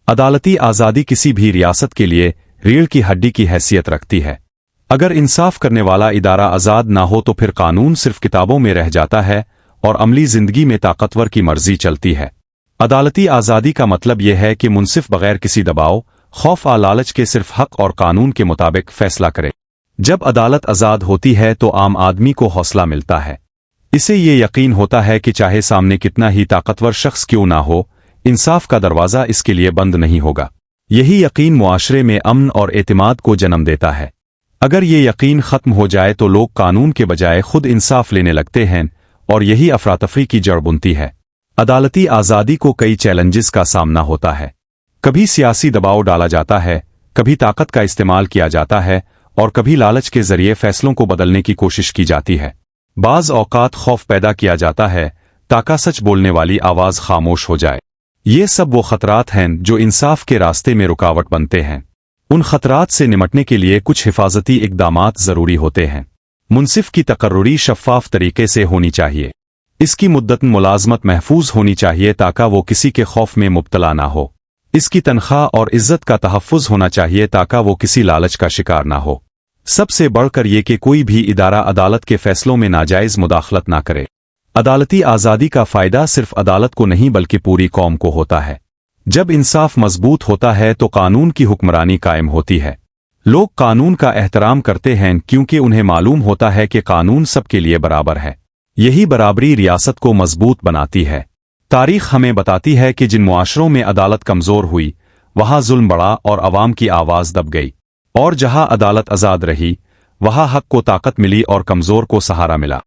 عدالتی آزادی کسی بھی ریاست کے لیے ریڑھ کی ہڈی کی حیثیت رکھتی ہے۔ اگر انصاف کرنے والا ادارہ آزاد نہ ہو تو پھر قانون صرف کتابوں میں رہ جاتا ہے اور عملی زندگی میں طاقتور کی مرضی چلتی ہے۔ عدالتی آزادی کا مطلب یہ ہے کہ منصف بغیر کسی دباؤ، خوف یا لالچ کے صرف حق اور قانون کے مطابق فیصلہ کرے۔ جب عدالت آزاد ہوتی ہے تو عام آدمی کو حوصلہ ملتا ہے۔ اسے یہ یقین ہوتا ہے کہ چاہے سامنے کتنا ہی طاقتور شخص کیوں نہ ہو، انصاف کا دروازہ اس کے لیے بند نہیں ہوگا۔ یہی یقین معاشرے میں امن اور اعتماد کو جنم دیتا ہے۔ اگر یہ یقین ختم ہو جائے تو لوگ قانون کے بجائے خود انصاف لینے لگتے ہیں اور یہی افراتفری کی جڑ بنتی ہے۔ عدالتی آزادی کو کئی چیلنجز کا سامنا ہوتا ہے۔ کبھی سیاسی دباؤ ڈالا جاتا ہے، کبھی طاقت کا استعمال کیا جاتا ہے اور کبھی لالچ کے ذریعے فیصلوں کو بدلنے کی کوشش کی جاتی ہے۔ بعض اوقات خوف پیدا کیا جاتا ہے تاکہ سچ بولنے والی آواز خاموش ہو جائے۔ یہ سب وہ خطرات ہیں جو انصاف کے راستے میں رکاوٹ بنتے ہیں۔ ان خطرات سے نمٹنے کے لیے کچھ حفاظتی اقدامات ضروری ہوتے ہیں۔ منصف کی تقرری شفاف طریقے سے ہونی چاہیے۔ اس کی مدت ملازمت محفوظ ہونی چاہیے تاکہ وہ کسی کے خوف میں مبتلا نہ ہو۔ اس کی تنخواہ اور عزت کا تحفظ ہونا چاہیے تاکہ وہ کسی لالچ کا شکار نہ ہو۔ سب سے بڑھ کر یہ کہ کوئی بھی ادارہ عدالت کے فیصلوں میں ناجائز مداخلت نہ کرے۔ عدالتی آزادی کا فائدہ صرف عدالت کو نہیں بلکہ پوری قوم کو ہوتا ہے۔ جب انصاف مضبوط ہوتا ہے تو قانون کی حکمرانی قائم ہوتی ہے۔ لوگ قانون کا احترام کرتے ہیں کیونکہ انہیں معلوم ہوتا ہے کہ قانون سب کے لیے برابر ہے۔ یہی برابری ریاست کو مضبوط بناتی ہے۔ تاریخ ہمیں بتاتی ہے کہ جن معاشروں میں عدالت کمزور ہوئی، وہاں ظلم بڑھا اور عوام کی آواز دب گئی، اور جہاں عدالت آزاد رہی، وہاں حق کو طاقت ملی اور کمزور کو سہارا ملا۔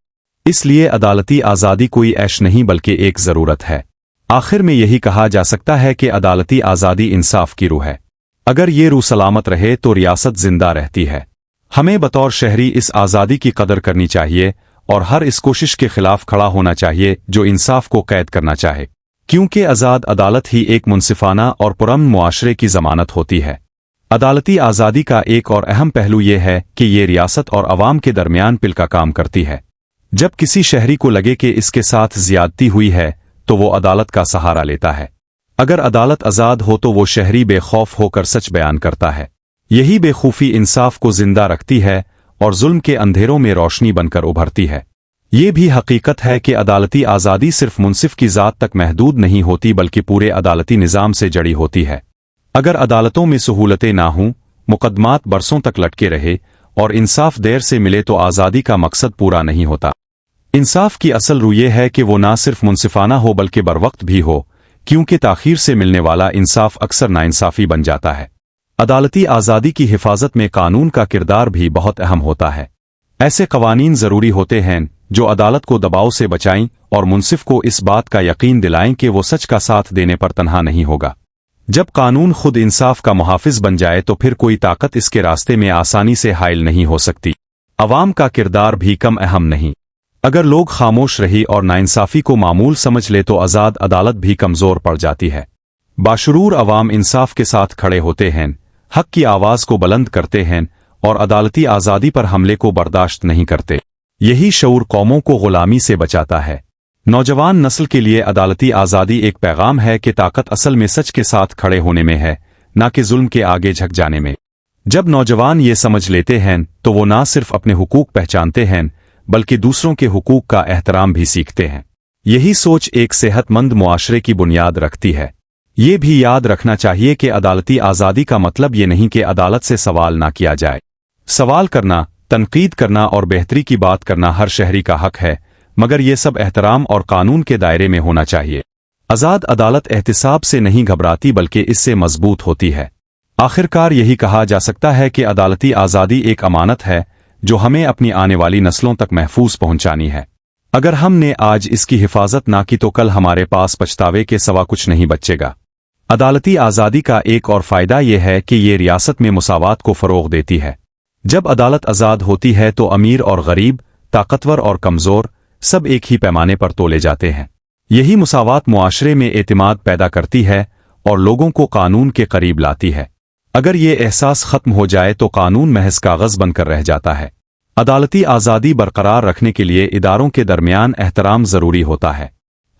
اس لیے عدالتی آزادی کوئی عیش نہیں بلکہ ایک ضرورت ہے۔ آخر میں یہی کہا جا سکتا ہے کہ عدالتی آزادی انصاف کی روح ہے۔ اگر یہ روح سلامت رہے تو ریاست زندہ رہتی ہے۔ ہمیں بطور شہری اس آزادی کی قدر کرنی چاہیے اور ہر اس کوشش کے خلاف کھڑا ہونا چاہیے جو انصاف کو قید کرنا چاہے، کیونکہ آزاد عدالت ہی ایک منصفانہ اور پرامن معاشرے کی ضمانت ہوتی ہے۔ عدالتی آزادی کا ایک اور اہم پہلو یہ ہے کہ یہ ریاست اور عوام کے درمیان پل کا کام کرتی ہے۔ جب کسی شہری کو لگے کہ اس کے ساتھ زیادتی ہوئی ہے تو وہ عدالت کا سہارا لیتا ہے۔ اگر عدالت آزاد ہو تو وہ شہری بے خوف ہو کر سچ بیان کرتا ہے۔ یہی بے خوفی انصاف کو زندہ رکھتی ہے اور ظلم کے اندھیروں میں روشنی بن کر ابھرتی ہے۔ یہ بھی حقیقت ہے کہ عدالتی آزادی صرف منصف کی ذات تک محدود نہیں ہوتی بلکہ پورے عدالتی نظام سے جڑی ہوتی ہے۔ اگر عدالتوں میں سہولتیں نہ ہوں، مقدمات برسوں تک لٹکے رہے اور انصاف دیر سے ملے تو آزادی کا مقصد پورا نہیں ہوتا۔ انصاف کی اصل روح یہ ہے کہ وہ نہ صرف منصفانہ ہو بلکہ بروقت بھی ہو، کیونکہ تاخیر سے ملنے والا انصاف اکثر ناانصافی بن جاتا ہے۔ عدالتی آزادی کی حفاظت میں قانون کا کردار بھی بہت اہم ہوتا ہے۔ ایسے قوانین ضروری ہوتے ہیں جو عدالت کو دباؤ سے بچائیں اور منصف کو اس بات کا یقین دلائیں کہ وہ سچ کا ساتھ دینے پر تنہا نہیں ہوگا۔ جب قانون خود انصاف کا محافظ بن جائے تو پھر کوئی طاقت اس کے راستے میں آسانی سے حائل نہیں ہو سکتی۔ عوام کا کردار بھی کم اہم نہیں۔ اگر لوگ خاموش رہی اور ناانصافی کو معمول سمجھ لے تو آزاد عدالت بھی کمزور پڑ جاتی ہے۔ باشعور عوام انصاف کے ساتھ کھڑے ہوتے ہیں، حق کی آواز کو بلند کرتے ہیں اور عدالتی آزادی پر حملے کو برداشت نہیں کرتے۔ یہی شعور قوموں کو غلامی سے بچاتا ہے۔ نوجوان نسل کے لیے عدالتی آزادی ایک پیغام ہے کہ طاقت اصل میں سچ کے ساتھ کھڑے ہونے میں ہے، نہ کہ ظلم کے آگے جھک جانے میں۔ جب نوجوان یہ سمجھ لیتے ہیں تو وہ نہ صرف اپنے حقوق پہچانتے ہیں بلکہ دوسروں کے حقوق کا احترام بھی سیکھتے ہیں۔ یہی سوچ ایک صحت مند معاشرے کی بنیاد رکھتی ہے۔ یہ بھی یاد رکھنا چاہیے کہ عدالتی آزادی کا مطلب یہ نہیں کہ عدالت سے سوال نہ کیا جائے۔ سوال کرنا، تنقید کرنا اور بہتری کی بات کرنا ہر شہری کا حق ہے، مگر یہ سب احترام اور قانون کے دائرے میں ہونا چاہیے۔ آزاد عدالت احتساب سے نہیں گھبراتی بلکہ اس سے مضبوط ہوتی ہے۔ آخرکار یہی کہا جا سکتا ہے کہ عدالتی آزادی ایک امانت ہے جو ہمیں اپنی آنے والی نسلوں تک محفوظ پہنچانی ہے۔ اگر ہم نے آج اس کی حفاظت نہ کی تو کل ہمارے پاس پچھتاوے کے سوا کچھ نہیں بچے گا۔ عدالتی آزادی کا ایک اور فائدہ یہ ہے کہ یہ ریاست میں مساوات کو فروغ دیتی ہے۔ جب عدالت آزاد ہوتی ہے تو امیر اور غریب، طاقتور اور کمزور، سب ایک ہی پیمانے پر تولے جاتے ہیں۔ یہی مساوات معاشرے میں اعتماد پیدا کرتی ہے اور لوگوں کو قانون کے قریب لاتی ہے۔ اگر یہ احساس ختم ہو جائے تو قانون محض کاغذ بن کر رہ جاتا ہے۔ عدالتی آزادی برقرار رکھنے کے لیے اداروں کے درمیان احترام ضروری ہوتا ہے۔